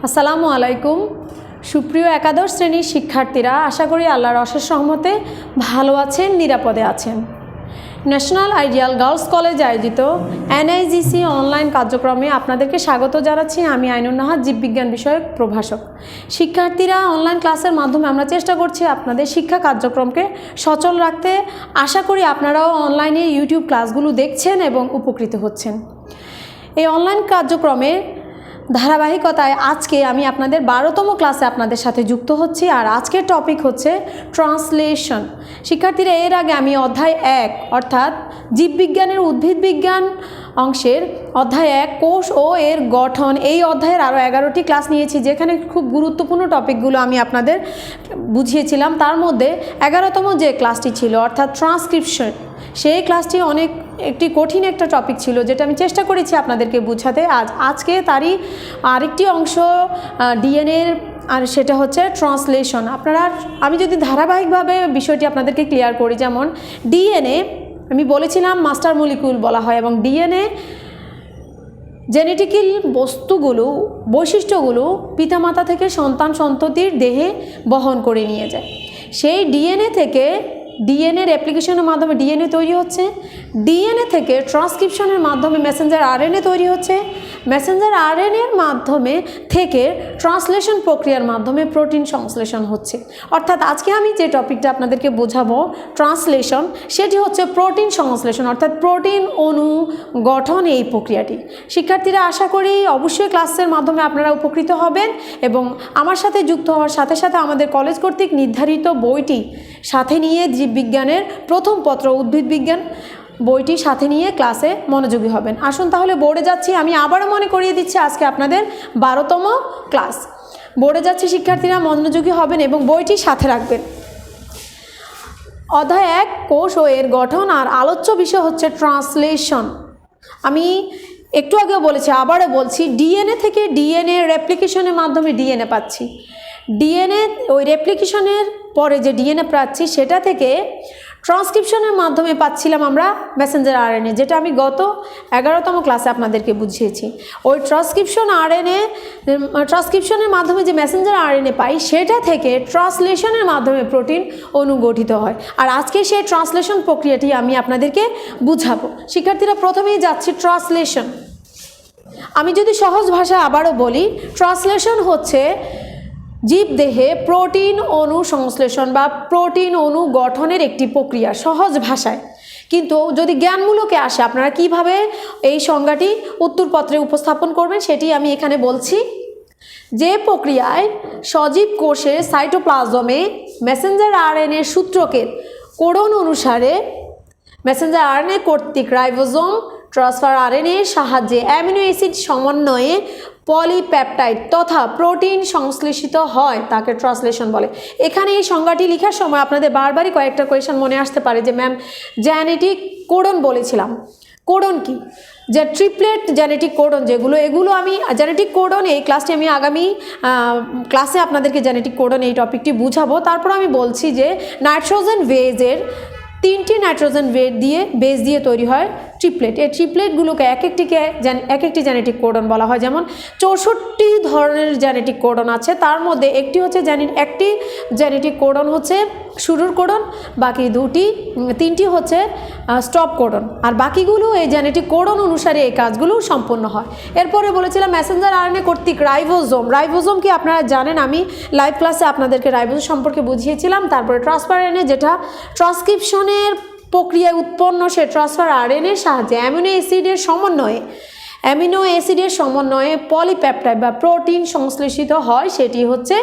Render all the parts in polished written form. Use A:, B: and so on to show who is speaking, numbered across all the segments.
A: আসসালামু আলাইকুম। সুপ্রিয় একাদশ শ্রেণীর শিক্ষার্থীরা, আশা করি আল্লাহর অশেষ রহমতে ভালো আছেন, নিরাপদে আছেন। ন্যাশনাল আইডিয়াল গার্লস কলেজ আয়োজিত এনআইজিসি অনলাইন কার্যক্রমে আপনাদেরকে স্বাগত জানাচ্ছি। আমি আইনুন নাহার, জীববিজ্ঞান বিষয়ক প্রভাষক। শিক্ষার্থীরা, অনলাইন ক্লাসের মাধ্যমে আমরা চেষ্টা করছি আপনাদের শিক্ষা কার্যক্রমকে সচল রাখতে। আশা করি আপনারাও অনলাইনে ইউটিউব ক্লাসগুলো দেখছেন এবং উপকৃত হচ্ছেন। এই অনলাইন কার্যক্রমে ধারাবাহিকতায় আজকে আমি আপনাদের 12তম ক্লাসে আপনাদের সাথে যুক্ত হচ্ছি। আর আজকের টপিক হচ্ছে ট্রান্সলেশন। শিক্ষার্থীরা, এর আগে আমি অধ্যায় 1 অর্থাৎ জীববিজ্ঞানের উদ্ভিদ বিজ্ঞান অংশের অধ্যায় 1 কোষ ও এর গঠন, এই অধ্যায়ের আরও 11টি ক্লাস নিয়েছি, যেখানে খুব গুরুত্বপূর্ণ টপিকগুলো আমি আপনাদের বুঝিয়েছিলাম। তার মধ্যে 11তম যে ক্লাসটি ছিল অর্থাৎ ট্রান্সক্রিপশন, সেই ক্লাসটি একটি কঠিন একটা টপিক ছিল, যেটা আমি চেষ্টা করেছি আপনাদেরকে বোঝাতে। আজকে তারই আরেকটি অংশ ডিএনএর, আর সেটা হচ্ছে ট্রান্সলেশন। আমি যদি ধারাবাহিকভাবে বিষয়টি আপনাদেরকে ক্লিয়ার করি, যেমন ডিএনএ আমি বলেছিলাম মাস্টার মলিকিউল বলা হয়, এবং ডিএনএ জেনেটিক্যাল বৈশিষ্ট্যগুলো পিতামাতা থেকে সন্তান সন্ততির দেহে বহন করে নিয়ে যায়। সেই ডিএনএ থেকে ডিএনএর অ্যাপ্লিকেশনের মাধ্যমে ডিএনএ তৈরি হচ্ছে, ডিএনএ থেকে ট্রান্সক্রিপশনের মাধ্যমে মেসেঞ্জার আরএনএ তৈরি হচ্ছে, মেসেঞ্জার আরএনএর মাধ্যমে থেকে ট্রান্সলেশন প্রক্রিয়ার মাধ্যমে প্রোটিন সংশ্লেষণ হচ্ছে। অর্থাৎ আজকে আমি যে টপিকটা আপনাদেরকে বোঝাবো ট্রান্সলেশন, সেটি হচ্ছে প্রোটিন সংশ্লেষণ, অর্থাৎ প্রোটিন অণু গঠন, এই প্রক্রিয়াটি। শিক্ষার্থীরা, আশা করি অবশ্যই ক্লাসের মাধ্যমে আপনারা উপকৃত হবেন এবং আমার সাথে যুক্ত হওয়ার সাথে সাথে আমাদের কলেজ কর্তৃক নির্ধারিত বইটি সাথে নিয়ে, জীববিজ্ঞানের প্রথম পত্র উদ্ভিদ বিজ্ঞান বইটি সাথে নিয়ে ক্লাসে মনোযোগী হবেন। আসুন তাহলে বোর্ডে যাচ্ছি। আমি আবারও মনে করিয়ে দিচ্ছি, আজকে আপনাদের 12তম ক্লাস। বোর্ডে যাচ্ছি, শিক্ষার্থীরা মনোযোগী হবেন এবং বইটি সাথে রাখবেন। অধ্যায় 1 কোষ ও এর গঠন, আর আলোচ্য বিষয় হচ্ছে ট্রান্সলেশন। আমি একটু আগেও বলেছি, আবারও বলছি, ডিএনএ থেকে ডিএনএ রেপ্লিকেশনের মাধ্যমে ডিএনএ পাচ্ছি। ডিএনএ ওই রেপ্লিকেশনের পরে যে ডিএনএ পাচ্ছি, সেটা থেকে ট্রান্সক্রিপশনের মাধ্যমে পাচ্ছিলাম আমরা মেসেঞ্জার আরএনএ, যেটা আমি গত 11তম ক্লাসে আপনাদেরকে বুঝিয়েছি। ওই ট্রান্সক্রিপশনের মাধ্যমে যে মেসেঞ্জার আরএনএ পাই, সেটা থেকে ট্রান্সলেশনের মাধ্যমে প্রোটিন অণু গঠিত হয়। আর আজকে সেই ট্রান্সলেশন প্রক্রিয়াটি আমি আপনাদেরকে বুঝাবো। শিক্ষার্থীরা, প্রথমেই যাচ্ছি ট্রান্সলেশন। আমি যদি সহজ ভাষা আবারও বলি, ট্রান্সলেশন হচ্ছে জীবদেহে প্রোটিন অণু সংশ্লেষণ বা প্রোটিন অণু গঠনের একটি প্রক্রিয়া, সহজ ভাষায়। কিন্তু যদি জ্ঞানমূলকে আসে, আপনারা কিভাবে এই সংজ্ঞাটি উত্তরপত্রে উপস্থাপন করবেন সেটি আমি এখানে বলছি। যে প্রক্রিয়ায় সজীব কোষের সাইটোপ্লাজমে মেসেঞ্জার আরএনএ সূত্রকে কোডন অনুসারে মেসেঞ্জার আরএনএ কর্তৃক রাইবোজোম ট্রান্সফার আরএনএর সাহায্যে অ্যামিনো অ্যাসিড সমন্বয়ে পলিপ্যাপটাইড তথা প্রোটিন সংশ্লেষিত হয়, তাকে ট্রান্সলেশন বলে। এখানে এই সংজ্ঞাটি লেখার সময় আপনাদের বারবারই কয়েকটা কোয়েশন মনে আসতে পারে যে ম্যাম, জেনেটিক কোডন বলেছিলাম। কোডন কি? যে ট্রিপলেট জেনেটিক কোডন, এগুলো আমি জেনেটিক কোডন, এই ক্লাসটি আমি আগামী ক্লাসে আপনাদেরকে জেনেটিক কোডন এই টপিকটি বুঝাবো। তারপর আমি বলছি যে নাইট্রোজেন বেজের 3টি নাইট্রোজেন বেস দিয়ে তৈরি হয় ট্রিপলেট। এই ট্রিপলেটগুলোকে এক একটি জেনেটিক কোডন বলা হয়। যেমন 64 ধরনের জেনেটিক কোডন আছে, তার মধ্যে একটি জেনেটিক কোডন হচ্ছে শুরুর কোডন, বাকি 3টি হচ্ছে স্টপ কোডন, আর বাকিগুলো এই জেনেটিক কোডন অনুসারে এই কাজগুলো সম্পন্ন হয়। এরপরে বলেছিলাম মেসেঞ্জার আরএনএ কর্তৃক রাইবোজোম কি আপনারা জানেন, আমি লাইভ ক্লাসে আপনাদেরকে রাইবোজোম সম্পর্কে বুঝিয়েছিলাম। তারপরে ট্রান্সফার আরএনএ, যেটা ট্রান্সক্রিপশনের প্রক্রিয়ায় উৎপন্ন সে ট্রান্সফার আরএনএর সাহায্যে অ্যামিনো অ্যাসিডের সমন্বয়ে পলিপ্যাপটাইড বা প্রোটিন সংশ্লেষিত হয়, সেটি হচ্ছে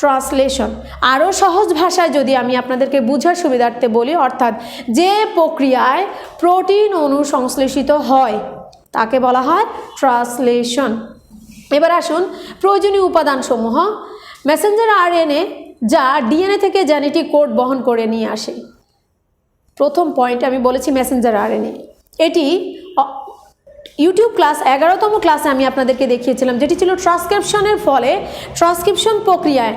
A: ট্রান্সলেশন। আরও সহজ ভাষায় যদি আমি আপনাদেরকে বোঝার সুবিধার্থে বলি, অর্থাৎ যে প্রক্রিয়ায় প্রোটিন অণু সংশ্লেষিত হয় তাকে বলা হয় ট্রান্সলেশন। এবার আসুন প্রয়োজনীয় উপাদানসমূহ। মেসেঞ্জার আরএনএ যা ডিএনএ থেকে জেনেটিক কোড বহন করে নিয়ে আসে। প্রথম পয়েন্টে আমি বলেছি মেসেঞ্জার আরএনএ, এটি ইউটিউব ক্লাস 11তম ক্লাসে আমি আপনাদেরকে দেখিয়েছিলাম, যেটি ছিল ট্রান্সক্রিপশনের ফলে ট্রান্সক্রিপশন প্রক্রিয়ায়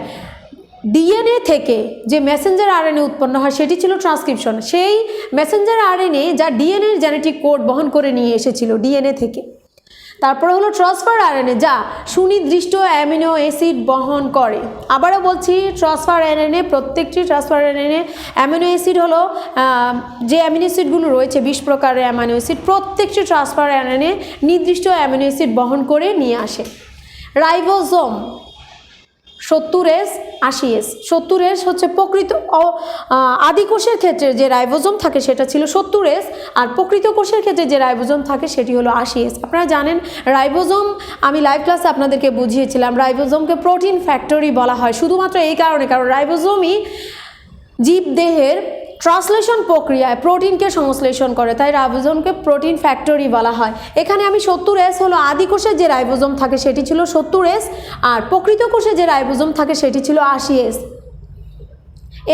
A: ডিএনএ থেকে যে মেসেঞ্জার আরএনএ উৎপন্ন হয়, সেটি ছিল ট্রান্সক্রিপশন। সেই মেসেঞ্জার আরএনএ যা ডিএনএর জেনেটিক কোড বহন করে নিয়ে এসেছিল ডিএনএ থেকে, তারপরে হলো ট্রান্সফার আরএনএ, যা সুনির্দিষ্ট অ্যামিনো অ্যাসিড বহন করে। আবারও বলছি, ট্রান্সফার আরএনএ, প্রত্যেকটি ট্রান্সফার আরএনএ অ্যামিনো অ্যাসিড হলো যে অ্যামিনো অ্যাসিডগুলো রয়েছে 20 প্রকারের অ্যামিনো অ্যাসিড, প্রত্যেকটি ট্রান্সফার আরএনএ নির্দিষ্ট অ্যামিনো অ্যাসিড বহন করে নিয়ে আসে। Ribosome 70S 80S। 70S হচ্ছে প্রকৃত আদিকোষের ক্ষেত্রে যে রাইবোজোম থাকে সেটা ছিল 70S, আর প্রকৃত কোষের ক্ষেত্রে যে রাইবোজোম থাকে সেটি হলো 80S। আপনারা জানেন রাইবোজোম, আমি লাইভ ক্লাসে আপনাদেরকে বুঝিয়েছিলাম, রাইবোজোমকে প্রোটিন ফ্যাক্টরি বলা হয় শুধুমাত্র এই কারণে, কারণ রাইবোজোমই জীবদেহের ট্রান্সলেশন প্রক্রিয়ায় প্রোটিনকে সংশ্লেষণ করে, তাই রাইবোজোমকে প্রোটিন ফ্যাক্টরি বলা হয়। এখানে আমি 70S হলো আদি কোষের যে রাইবোজোম থাকে সেটি ছিল 70S, আর প্রকৃত কোষে যে রাইবোজোম থাকে সেটি ছিল 80S।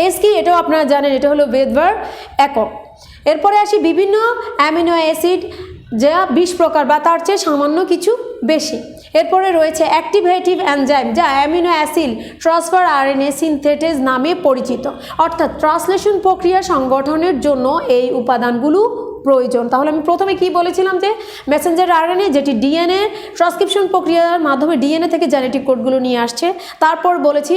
A: এস কি এটাও আপনারা জানেন, এটা হলো বেদবার একক। এরপরে আসি বিভিন্ন অ্যামিনো অ্যাসিড যা 20 প্রকার বা তার চেয়ে সামান্য কিছু বেশি। এরপরে রয়েছে অ্যাক্টিভেটিভ এনজাইম, যা amino acid transfer RNA synthetase নামে পরিচিত, অর্থাৎ ট্রান্সলেশন প্রক্রিয়া সংগঠনের জন্য এই উপাদানগুলো প্রয়োজন। তাহলে আমি প্রথমে কি বলেছিলাম যে মেসেঞ্জার আরএনএ, যেটি ডিএনএ ট্রান্সক্রিপশন প্রক্রিয়ার মাধ্যমে ডিএনএ থেকে জেনেটিক কোডগুলো নিয়ে আসছে। তারপর বলেছি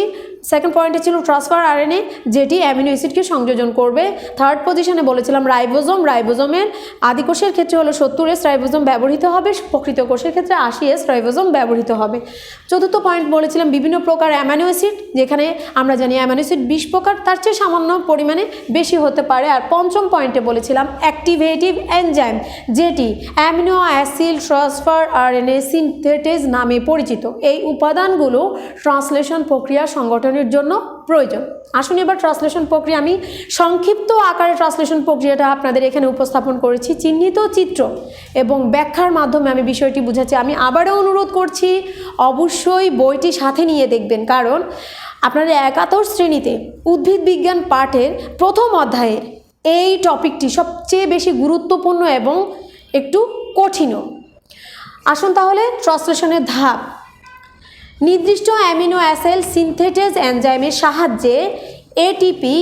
A: সেকেন্ড পয়েন্টে ছিল ট্রান্সফার আরএনএ, যেটি অ্যামিনো অ্যাসিডকে সংযোজন করবে। থার্ড পজিশনে বলেছিলাম রাইবোজোম, রাইবোজোমের আদিকোষের ক্ষেত্রে হলো 70S রাইবোজোম ব্যবহৃত হবে, প্রকৃত কোষের ক্ষেত্রে 80S রাইবোজোম ব্যবহৃত হবে। চতুর্থ পয়েন্ট বলেছিলাম বিভিন্ন প্রকার অ্যামিনো অ্যাসিড, যেখানে আমরা জানি অ্যামিনো অ্যাসিড 20 প্রকার, তার চেয়ে সামান্য পরিমাণে বেশি হতে পারে। আর পঞ্চম পয়েন্টে বলেছিলাম অ্যাক্টিভেটিভ এনজাইম, যেটি amino acid transfer RNA synthetase নামে পরিচিত। এই উপাদানগুলো ট্রান্সলেশন প্রক্রিয়া সংগঠনের জন্য প্রয়োজন। আসুন এবার ট্রান্সলেশন প্রক্রিয়া, আমি সংক্ষিপ্ত আকারে ট্রান্সলেশন প্রক্রিয়াটা আপনাদের এখানে উপস্থাপন করেছি, চিহ্নিত চিত্র এবং ব্যাখ্যার মাধ্যমে আমি বিষয়টি বুঝাচ্ছি। আমি আবারও অনুরোধ করছি অবশ্যই বইটি সাথে নিয়ে দেখবেন, কারণ আপনারা 71 শ্রেণীতে উদ্ভিদ বিজ্ঞান পাঠের প্রথম অধ্যায়ের এই টপিকটি সবচেয়ে বেশি গুরুত্বপূর্ণ এবং একটু কঠিনও। আসুন তাহলে ট্রান্সলেশনের ধাপ। নির্দিষ্ট অ্যামিনো অ্যাসিড সিনথেটেজ এনজাইমের সাহায্যে এটিপি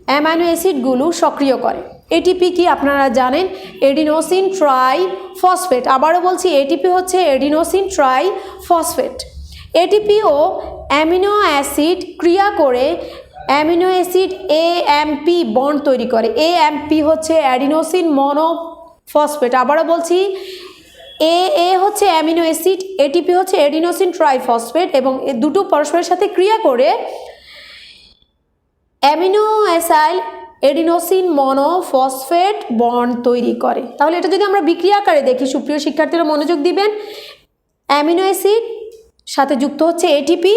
A: অ্যামাইনো অ্যাসিডগুলো সক্রিয় করে। এটিপি কি আপনারা জানেন, এডিনোসিন ট্রাইফসফেট। আবারও বলছি, এটিপি হচ্ছে এডিনোসিন ট্রাইফসফেট। এটিপি ও অ্যামিনো অ্যাসিড ক্রিয়া করে অ্যামিনো অ্যাসিড এএমপি বন্ড তৈরি করে। এএমপি হচ্ছে অ্যাডিনোসিন মনোফসফেট। আবারও বলছি, এ হচ্ছে অ্যামিনো অ্যাসিড, এটিপি হচ্ছে এডিনোসিন ট্রাইফসফেট, এবং এ দুটো পরস্পরের সাথে ক্রিয়া করে amino acyl adenosine monophosphate bond তৈরি করে। তাহলে এটা যদি আমরা বিক্রিয়া আকারে দেখি, সুপ্রিয় শিক্ষার্থীরা মনোযোগ দিবেন, অ্যামিনো অ্যাসিড সাথে যুক্ত হচ্ছে এটিপি,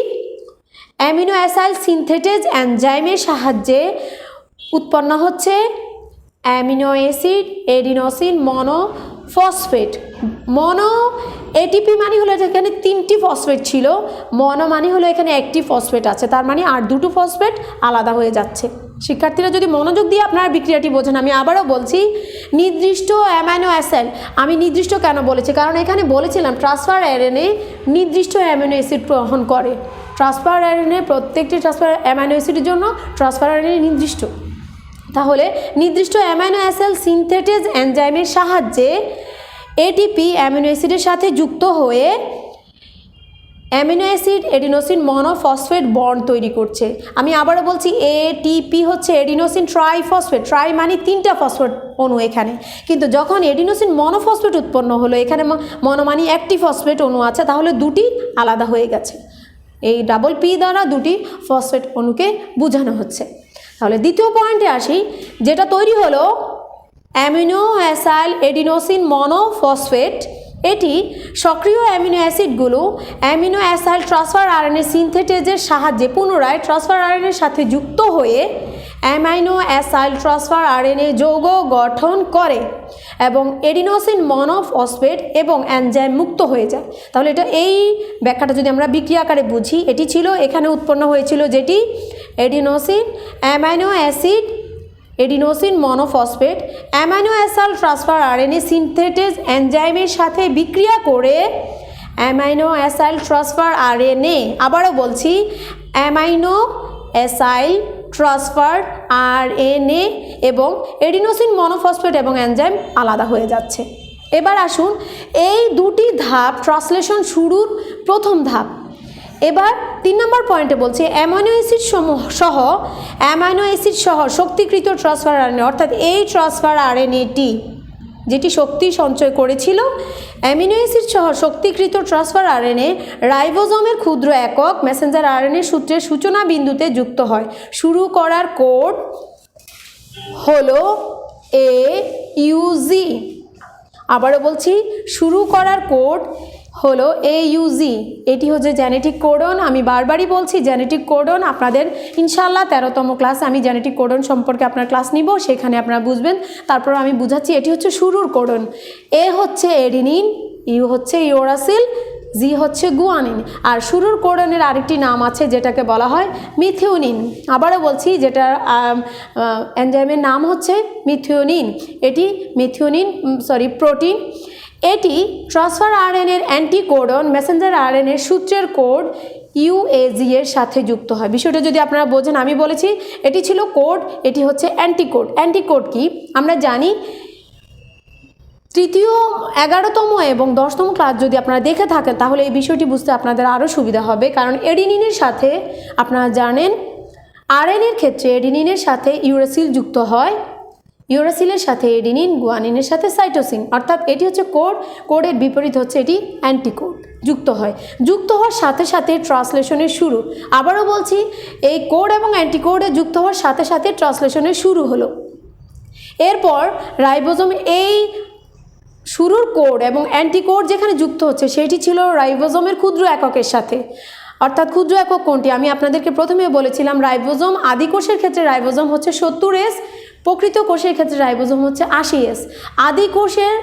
A: অ্যামিনো অ্যাসাইল সিনথেটেজ এনজাইমের সাহায্যে উৎপন্ন হচ্ছে অ্যামিনো অ্যাসিড এডিনোসিন মনোফসফেট। মনো এটিপি মানে হলো এখানে 3টি ফসফেট ছিল, মনো মানে হলো এখানে একটি ফসফেট আছে, তার মানে আর দুটো ফসফেট আলাদা হয়ে যাচ্ছে। শিক্ষার্থীরা যদি মনোযোগ দিয়ে আপনার বিক্রিয়াটি বোঝেন, আমি আবারও বলছি নির্দিষ্ট অ্যামাইনো অ্যাসিড। আমি নির্দিষ্ট কেন বলেছি, কারণ এখানে বলেছিলাম ট্রান্সফার আরএনএ নির্দিষ্ট অ্যামিনো অ্যাসিড গ্রহণ করে। ট্রান্সফার আরএনএ প্রত্যেকটি ট্রান্সফার অ্যামাইনো অ্যাসিডের জন্য ট্রান্সফার আরএনএ নির্দিষ্ট। তাহলে নির্দিষ্ট অ্যামাইনো অ্যাসিড সিনথেটেজ এনজাইমের সাহায্যে এটিপি অ্যামিনো অ্যাসিডের সাথে যুক্ত হয়ে amino acid adenosine monophosphate bond তৈরি করছে। আমি আবারও বলছি, এটিপি হচ্ছে এডিনোসিন ট্রাইফসফেট। ট্রাই মানে 3টা ফসফেট অণু এখানে, কিন্তু যখন এডিনোসিন মনোফসফেট উৎপন্ন হলো, এখানে মনো মানে একটি ফসফেট অণু আছে, তাহলে দুটি আলাদা হয়ে গেছে। এই ডাবল পি দ্বারা দুটি ফসফেট অণুকে বোঝানো হচ্ছে। তাহলে দ্বিতীয় পয়েন্টে আসি, যেটা তৈরি হলো অ্যামিনো অ্যাসাইল এডিনোসিন মনোফসফেট। এটি সক্রিয় অ্যামিনো অ্যাসিডগুলো অ্যামিনো অ্যাসাইল ট্রান্সফার আরএনএ সিনথেটেজের সাহায্যে পুনরায় ট্রান্সফার আরএনএর সাথে যুক্ত হয়ে অ্যামাইনো অ্যাসাইল ট্রান্সফার আরএনএ যৌগ গঠন করে এবং এডিনোসিন মনোফসফেট এবং এনজাইম মুক্ত হয়ে যায়। তাহলে এটা এই ব্যাখ্যাটা যদি আমরা বিক্রিয়া আকারে বুঝি, এটি ছিল এখানে উৎপন্ন হয়েছিল যেটি adenosine amino acid adenosine monophosphate amino acyl transfer RNA synthetase এনজাইমের সাথে বিক্রিয়া করে অ্যামাইনো অ্যাসাইল ট্রান্সফার আরএনএ, আবারও বলছি অ্যামাইনো অ্যাসাইল ট্রান্সফার আরএনএ এবং এডিনোসিন মনোফসফেট এবং এনজাইম আলাদা হয়ে যাচ্ছে। এবার আসুন এই দুটি ধাপ ট্রান্সলেশন শুরুর প্রথম ধাপ। এবার 3 নম্বর পয়েন্টে বলছে অ্যামাইনো অ্যাসিড সহ শক্তিকৃত ট্রান্সফার আরএনএ, অর্থাৎ এই ট্রান্সফার আরএনএটি যেটি শক্তি সঞ্চয় করেছিল, অ্যামিনো অ্যাসিড সহ শক্তিকৃত ট্রান্সফার আরএনএ রাইবোজোমের ক্ষুদ্র একক মেসেঞ্জার আরএনএ সূত্রের সূচনা বিন্দুতে যুক্ত হয়। শুরু করার কোড হলো AUG। আবারও বলছি, শুরু করার কোড হলো AUG। এটি হচ্ছে জেনেটিক কোডন। আমি বারবারই বলছি জেনেটিক কোডন। আপনাদের ইনশাআল্লাহ 13তম ক্লাসে আমি জেনেটিক কোডন সম্পর্কে আপনার ক্লাস নিব, সেখানে আপনারা বুঝবেন। তারপর আমি বুঝাচ্ছি এটি হচ্ছে শুরুর কোডন। A হচ্ছে এডিনিন, U হচ্ছে ইউরাসিল, G হচ্ছে গুয়ানিন। আর শুরুর কোডনের আরেকটি নাম আছে যেটাকে বলা হয় মিথিওনিন। আবারও বলছি, যেটা এনজাইমের নাম হচ্ছে মিথিওনিন। এটি মিথিওনিন প্রোটিন। এটি ট্রান্সফার আরএনএর অ্যান্টিকোডন মেসেঞ্জার আরএনএর সূত্রের কোড UAG এর সাথে যুক্ত হয়। বিষয়টা যদি আপনারা বোঝেন, আমি বলেছি এটি ছিল কোড, এটি হচ্ছে অ্যান্টিকোড। অ্যান্টিকোড কি আমরা জানি। তৃতীয়, 11তম এবং 10তম ক্লাস যদি আপনারা দেখে থাকেন তাহলে এই বিষয়টি বুঝতে আপনাদের আরও সুবিধা হবে। কারণ এডিনিনের সাথে আপনারা জানেন আরএনএর ক্ষেত্রে এডিনিনের সাথে ইউরাসিল যুক্ত হয়, ইউরাসিলের সাথে এডিনিন, গুয়ানিনের সাথে সাইটোসিন। অর্থাৎ এটি হচ্ছে কোড, কোডের বিপরীত হচ্ছে এটি অ্যান্টিকোড। যুক্ত হয়, যুক্ত হওয়ার সাথে সাথে ট্রান্সলেশনের শুরু। আবারও বলছি, এই কোড এবং অ্যান্টিকোডে যুক্ত হওয়ার সাথে সাথে ট্রান্সলেশনের শুরু হলো। এরপর রাইবোজোম এই শুরুর কোড এবং অ্যান্টিকোড যেখানে যুক্ত হচ্ছে সেটি ছিল রাইবোজোমের ক্ষুদ্র এককের সাথে। অর্থাৎ ক্ষুদ্র একক কোনটি? আমি আপনাদেরকে প্রথমে বলেছিলাম রাইবোজোম আদি কোষের ক্ষেত্রে রাইবোজোম হচ্ছে 70S, প্রকৃত কোষের ক্ষেত্রে রাইবোজোম হচ্ছে 80S। আদি কোষের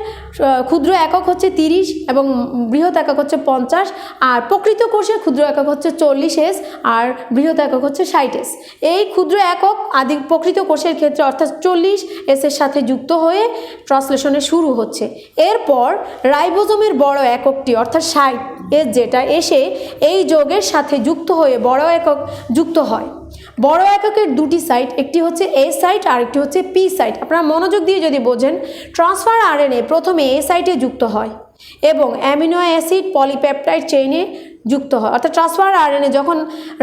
A: ক্ষুদ্র একক হচ্ছে 30 এবং বৃহৎ একক হচ্ছে 50, আর প্রকৃত কোষের ক্ষুদ্র একক হচ্ছে 40S আর বৃহৎ একক হচ্ছে 60S। এই ক্ষুদ্র একক আদি প্রকৃত কোষের ক্ষেত্রে অর্থাৎ 40S এর সাথে যুক্ত হয়ে ট্রান্সলেশনের শুরু হচ্ছে। এরপর রাইবোজোমের বড় এককটি অর্থাৎ 60S যেটা এসে এই যোগের সাথে যুক্ত হয়ে বড় একক যুক্ত হয়। বড় এককের দুটি সাইট, একটি হচ্ছে A সাইট আর একটি হচ্ছে P সাইট। আপনারা মনোযোগ দিয়ে যদি বোঝেন, ট্রান্সফার আরএনএ প্রথমে A সাইটে যুক্ত হয় এবং অ্যামিনো অ্যাসিড পলিপেপটাইড চেইনে যুক্ত হয়। অর্থাৎ ট্রান্সফার আরএনএ যখন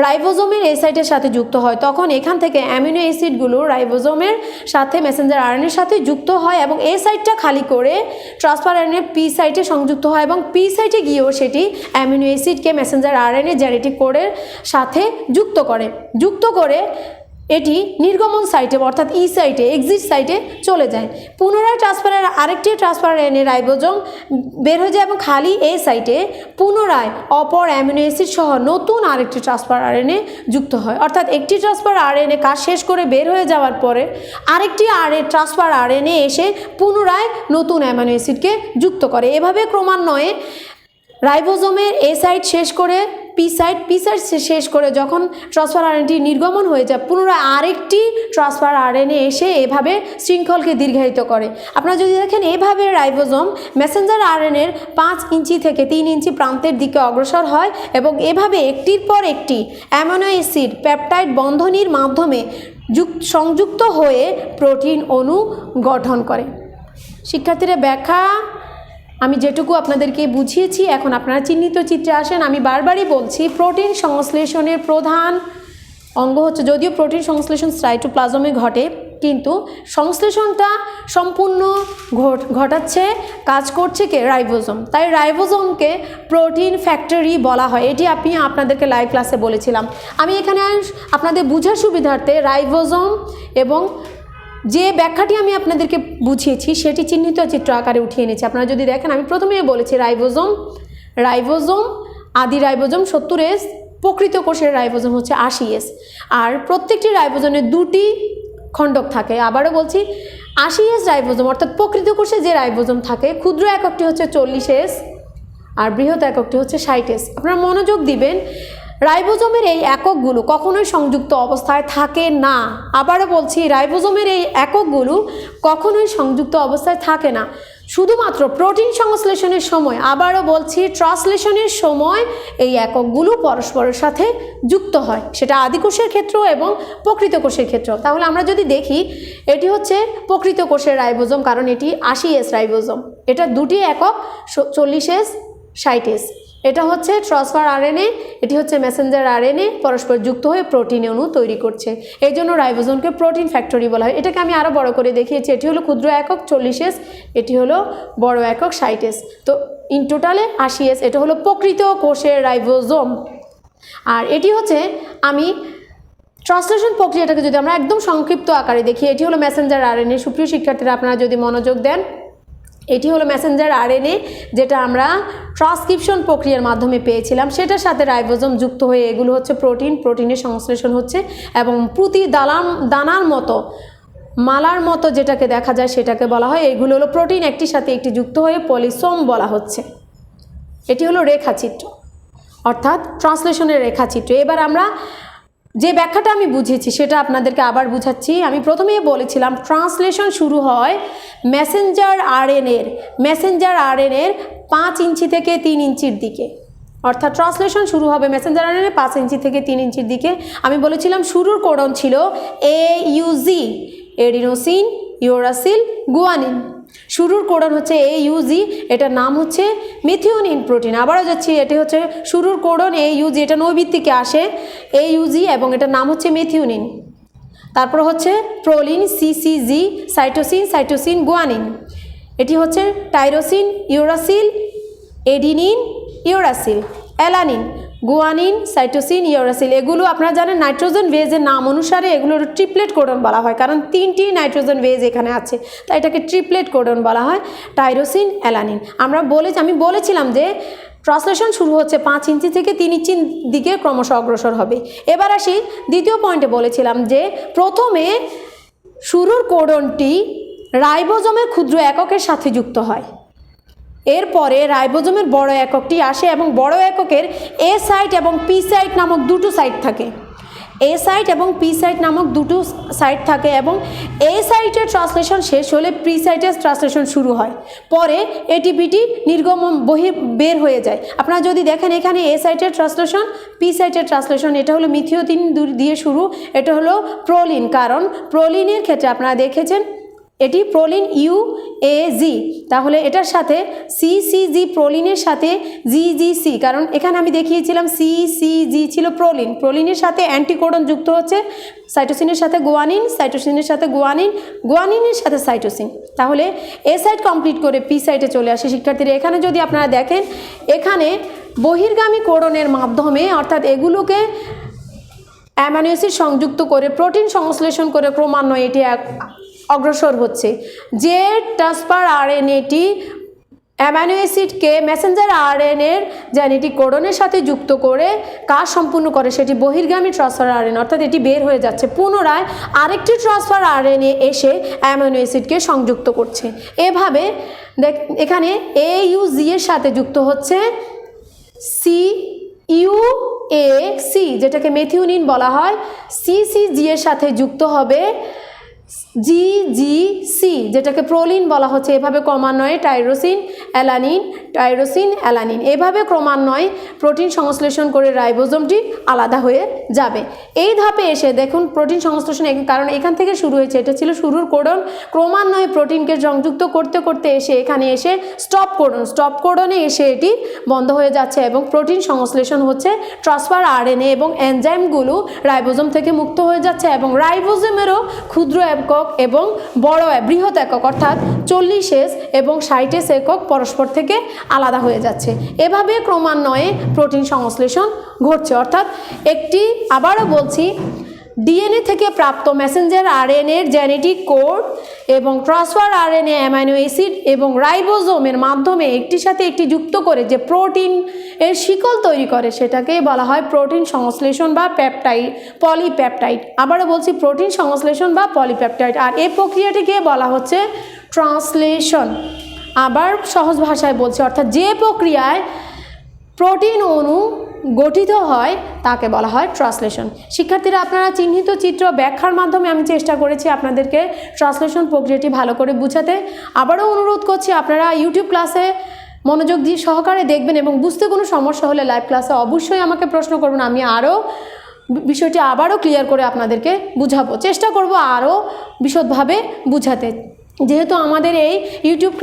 A: রাইবোজোমের A সাইটের সাথে যুক্ত হয় তখন এখান থেকে অ্যামিনো অ্যাসিডগুলো রাইবোজোমের সাথে মেসেঞ্জার আরএনএর সাথে যুক্ত হয় এবং A সাইটটা খালি করে ট্রান্সফার আরএনএ P সাইটে সংযুক্ত হয় এবং P সাইটে গিয়েও সেটি অ্যামিনো অ্যাসিডকে মেসেঞ্জার আরএনএ জেনেটিক কোডের সাথে যুক্ত করে এটি নির্গমন সাইটে অর্থাৎ ই সাইটে এক্সিট সাইটে চলে যায়। পুনরায় আরেকটি ট্রান্সফার আরএনএ রাইবোজোম বের হয়ে যায় এবং খালি এ সাইটে পুনরায় অপর অ্যামিনো অ্যাসিড সহ নতুন আরেকটি ট্রান্সফার আরএনএ যুক্ত হয়। অর্থাৎ একটি ট্রান্সফার আরএনএ কাজ শেষ করে বের হয়ে যাওয়ার পরে আরেকটি ট্রান্সফার আরএনএ এসে পুনরায় নতুন অ্যামিনো অ্যাসিডকে যুক্ত করে। এভাবে ক্রমান্বয়ে রাইবোজোমের এ সাইট শেষ করে পি সাইট শেষ করে যখন ট্রান্সফার আরএনএটি নির্গমন হয়ে যায় পুনরায় আরেকটি ট্রান্সফার আরএনএ এসে এভাবে শৃঙ্খলকে দীর্ঘায়িত করে। আপনারা যদি দেখেন এভাবে রাইবোজোম মেসেঞ্জার আরএনএর 5 ইঞ্চি থেকে 3 ইঞ্চি প্রান্তের দিকে অগ্রসর হয় এবং এভাবে একটির পর একটি অ্যামিনো অ্যাসিড পেপটাইড বন্ধনীর মাধ্যমে সংযুক্ত হয়ে প্রোটিন অণু গঠন করে। শিক্ষার্থীরা ব্যাখ্যা আমি যেটুকু আপনাদেরকে বুঝিয়েছি, এখন আপনারা চিহ্নিত চিত্রে আসেন। আমি বারবারই বলছি প্রোটিন সংশ্লেষণের প্রধান অঙ্গ হচ্ছে, যদিও প্রোটিন সংশ্লেষণ সাইটোপ্লাজমে ঘটে কিন্তু সংশ্লেষণটা সম্পূর্ণ ঘটাচ্ছে কাজ করছে কে? রাইবোজোম। তাই রাইবোজোমকে প্রোটিন ফ্যাক্টরি বলা হয়। এটি আমি আপনাদেরকে লাইভ ক্লাসে বলেছিলাম। আমি এখানে আপনাদের বোঝার সুবিধার্থে রাইবোজোম এবং যে ব্যাখ্যাটি আমি আপনাদেরকে বুঝিয়েছি সেটি চিহ্নিত চিত্র আকারে উঠিয়ে নিয়েছি। আপনারা যদি দেখেন, আমি প্রথমেই বলেছি রাইবোজোম আদি রাইবোজোম 70S, প্রকৃত কোষের রাইবোজোম হচ্ছে 80S আর প্রত্যেকটি রাইবোজোমের দুটি খণ্ডক থাকে। আবারও বলছি 80S রাইবোজোম অর্থাৎ প্রকৃত কোষে যে রাইবোজোম থাকে ক্ষুদ্র এককটি হচ্ছে 40S আর বৃহৎ এককটি হচ্ছে 60S। আপনারা মনোযোগ দিবেন, রাইবোজোমের এই এককগুলো কখনোই সংযুক্ত অবস্থায় থাকে না। আবারও বলছি রাইবোজোমের এই এককগুলো কখনোই সংযুক্ত অবস্থায় থাকে না। শুধুমাত্র প্রোটিন সংশ্লেষণের সময়, আবারও বলছি ট্রান্সলেশনের সময় এই এককগুলো পরস্পরের সাথে যুক্ত হয়, সেটা আদিকোষের ক্ষেত্র এবং প্রকৃত কোষের ক্ষেত্র। তাহলে আমরা যদি দেখি, এটি হচ্ছে প্রকৃত কোষের রাইবোজোম, কারণ এটি 80S রাইবোজোম, এটা দুটি একক 40S 60S। এটা হচ্ছে ট্রান্সফার আরএনএ, এটি হচ্ছে মেসেঞ্জার আরএনএ, পরস্পর যুক্ত হয়ে প্রোটিন অণু তৈরি করছে। এই জন্য রাইবোজোমকে প্রোটিন ফ্যাক্টরি বলা হয়। এটাকে আমি আরও বড় করে দেখিয়েছি, এটি হলো ক্ষুদ্র একক 40S, এটি হলো বড় একক 60S। তো ইন টোটালে 80S, এটা হলো প্রকৃত কোষের রাইবোজোম। আর এটি হচ্ছে, আমি ট্রান্সলেশন প্রক্রিয়াটাকে যদি আমরা একদম সংক্ষিপ্ত আকারে দেখি, এটি হলো মেসেঞ্জার আরএনএ। সুপ্রিয় শিক্ষার্থীরা, আপনারা যদি মনোযোগ দেন, এটি হলো মেসেঞ্জার আরএনএ, যেটা আমরা ট্রান্সক্রিপশন প্রক্রিয়ার মাধ্যমে পেয়েছিলাম, সেটার সাথে রাইবোজোম যুক্ত হয়ে এগুলো হচ্ছে প্রোটিন, প্রোটিনের সংশ্লেষণ হচ্ছে এবং প্রতি দানার মতো, মালার মতো যেটাকে দেখা যায় সেটাকে বলা হয়, এগুলো হলো প্রোটিন একটির সাথে একটি যুক্ত হয়ে পলিসোম বলা হচ্ছে। এটি হলো রেখাচিত্র, অর্থাৎ ট্রান্সলেশনের রেখাচিত্র। এবার আমরা যে ব্যাখ্যাটা আমি বুঝেছি সেটা আপনাদেরকে আবার বুঝাচ্ছি। আমি প্রথমেই বলেছিলাম ট্রান্সলেশন শুরু হয় মেসেঞ্জার আরএনএর 5 ইঞ্চি থেকে 3 ইঞ্চির দিকে, অর্থাৎ ট্রান্সলেশন শুরু হবে মেসেঞ্জার আরএনএ 5 ইঞ্চি থেকে 3 ইঞ্চির দিকে। আমি বলেছিলাম শুরুর কোডন ছিল AUG, এডিনোসিন, ইউরাসিল, গুয়ানিন। শুরুর কোডন হচ্ছে AUG, এটার নাম হচ্ছে মিথিওনিন প্রোটিন। আবারও যাচ্ছি, এটি হচ্ছে শুরুর কোডন AUG, এটা নৈবিত্তিকে আসে AUG এবং এটার নাম হচ্ছে মিথিওনিন। তারপর হচ্ছে প্রোলিন, CCG, সাইটোসিন, গুয়ানিন। এটি হচ্ছে tyrosine, uracil, adenine, uracil, alanine, guanine, cytosine, uracil. এগুলো আপনারা জানেন নাইট্রোজেন বেজের নাম অনুসারে এগুলোর ট্রিপলেট কোডন বলা হয়, কারণ 3টি নাইট্রোজেন বেজ এখানে আছে, তাই এটাকে ট্রিপলেট কোডন বলা হয়, টাইরোসিন, অ্যালানিন। আমি বলেছিলাম যে ট্রান্সলেশন শুরু হচ্ছে 5 ইঞ্চি থেকে 3 ইঞ্চির দিকে ক্রমশ অগ্রসর হবে। এবার আসি দ্বিতীয় পয়েন্টে, বলেছিলাম যে প্রথমে শুরুর কোডনটি রাইবোজোমের ক্ষুদ্র এককের সাথে যুক্ত হয়, এরপরে রাইবোজোমের বড় এককটি আসে এবং বড় একের A সাইট এবং P সাইট নামক দুটো সাইট থাকে। A সাইট এবং P সাইট নামক দুটো সাইট থাকে এবং A সাইটের ট্রান্সলেশন শেষ হলে P সাইটের ট্রান্সলেশন শুরু হয়। পরে এটিপিটি নির্গমন বের হয়ে যায়। আপনারা যদি দেখেন এখানে A সাইটের ট্রান্সলেশন, P সাইটের ট্রান্সলেশন, এটা হলো মিথিওনিন দিয়ে শুরু, এটা হলো প্রোলিন, কারণ প্রোলিনের ক্ষেত্রে আপনারা দেখেছেন এটি প্রোলিন UAG, তাহলে এটার সাথে CCG, প্রোলিনের সাথে GGC, কারণ এখানে আমি দেখিয়েছিলাম CCG ছিল প্রোলিনের সাথে অ্যান্টিকোডন যুক্ত হচ্ছে, সাইটোসিনের সাথে গুয়ানিন, সাইটোসিনের সাথে গুয়ানিন, গুয়ানিনের সাথে সাইটোসিন। তাহলে A সাইট কমপ্লিট করে P সাইটে চলে আসে। শিক্ষার্থীরা, এখানে যদি আপনারা দেখেন, এখানে বহির্গামী কোডনের মাধ্যমে, অর্থাৎ এগুলোকে অ্যামাইনো অ্যাসিড সংযুক্ত করে প্রোটিন সংশ্লেষণ করে ক্রমান্বয়ে এটি অগ্রসর হচ্ছে। যে ট্রান্সফার আরএনএটি অ্যামাইনো অ্যাসিডকে মেসেঞ্জার আরএনএর জেনেটিক কোডনের সাথে যুক্ত করে কাজ সম্পূর্ণ করে, সেটি বহির্গামী ট্রান্সফার আরএনএ, অর্থাৎ এটি বের হয়ে যাচ্ছে। পুনরায় আরেকটি ট্রান্সফার আরএনএ এসে অ্যামাইনো অ্যাসিডকে সংযুক্ত করছে। এভাবে এখানে AUG এর সাথে যুক্ত হচ্ছে CUAC, যেটাকে মেথিওনিন বলা হয়। CCG এর সাথে যুক্ত হবে GGC, যেটাকে প্রোলিন বলা হচ্ছে। এভাবে ক্রমান্বয়ে টাইরোসিন, অ্যালানিন, এভাবে ক্রমান্বয়ে প্রোটিন সংশ্লেষণ করে রাইবোজোমটি আলাদা হয়ে যাবে। এই ধাপে এসে দেখুন প্রোটিন সংশ্লেষণ, কারণ এখান থেকে শুরু হয়েছে, এটা ছিল শুরুর কোডন, ক্রমান্বয়ে প্রোটিনকে সংযুক্ত করতে করতে এসে এখানে এসে স্টপ কোডনে এসে এটি বন্ধ হয়ে যাচ্ছে এবং প্রোটিন সংশ্লেষণ হচ্ছে। ট্রান্সফার আরএনএ এবং এনজাইমগুলো রাইবোজোম থেকে মুক্ত হয়ে যাচ্ছে এবং রাইবোজোমেরও ক্ষুদ্র একক এবং বৃহৎ একক, অর্থাৎ 40S এবং 60S একক পরস্পর থেকে আলাদা হয়ে যাচ্ছে। এভাবে ক্রমান্বয়ে প্রোটিন সংশ্লেষণ ঘটছে, অর্থাৎ একটি, আবারও বলছি, ডিএনএ থেকে প্রাপ্ত মেসেঞ্জার আরএনএর জেনেটিক কোড এবং ট্রান্সফার আরএনএ অ্যামাইনো অ্যাসিড এবং রাইবোজোমের মাধ্যমে একটির সাথে একটি যুক্ত করে যে প্রোটিন এর শিকল তৈরি করে, সেটাকেই বলা হয় প্রোটিন সংশ্লেষণ বা পলিপ্যাপটাইড। আবারও বলছি, প্রোটিন সংশ্লেষণ বা পলিপ্যাপটাইড। আর এই প্রক্রিয়াটিকে বলা হচ্ছে ট্রান্সলেশন। আবার সহজ ভাষায় বলছি, অর্থাৎ যে প্রক্রিয়ায় প্রোটিন অণু গঠিত হয় তাকে বলা হয় ট্রান্সলেশন। শিক্ষার্থীরা, আপনারা চিহ্নিত চিত্র ব্যাখ্যার মাধ্যমে আমি চেষ্টা করেছি আপনাদেরকে ট্রান্সলেশন প্রক্রিয়াটি ভালো করে বুঝাতে। আবারও অনুরোধ করছি, আপনারা ইউটিউব ক্লাসে মনোযোগ দিয়ে সহকারে দেখবেন এবং বুঝতে কোনো সমস্যা হলে লাইভ ক্লাসে অবশ্যই আমাকে প্রশ্ন করবেন। আমি আরও বিষয়টি আবারও ক্লিয়ার করে আপনাদেরকে বুঝাবো, চেষ্টা করব আরও বিশদভাবে বুঝাতে। যেহেতু আমাদের এই ইউটিউব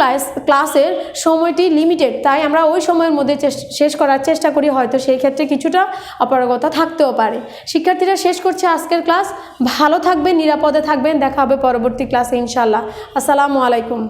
A: ক্লাসের সময়টি লিমিটেড, তাই আমরা ওই সময়ের মধ্যে শেষ করার চেষ্টা করি। হয়তো সেই ক্ষেত্রে কিছুটা অপারগতা থাকতেও পারে। শিক্ষার্থীরা, শেষ করছে আজকের ক্লাস। ভালো থাকবেন, নিরাপদে থাকবেন। দেখা হবে পরবর্তী ক্লাসে ইনশাআল্লাহ। আসসালামু আলাইকুম।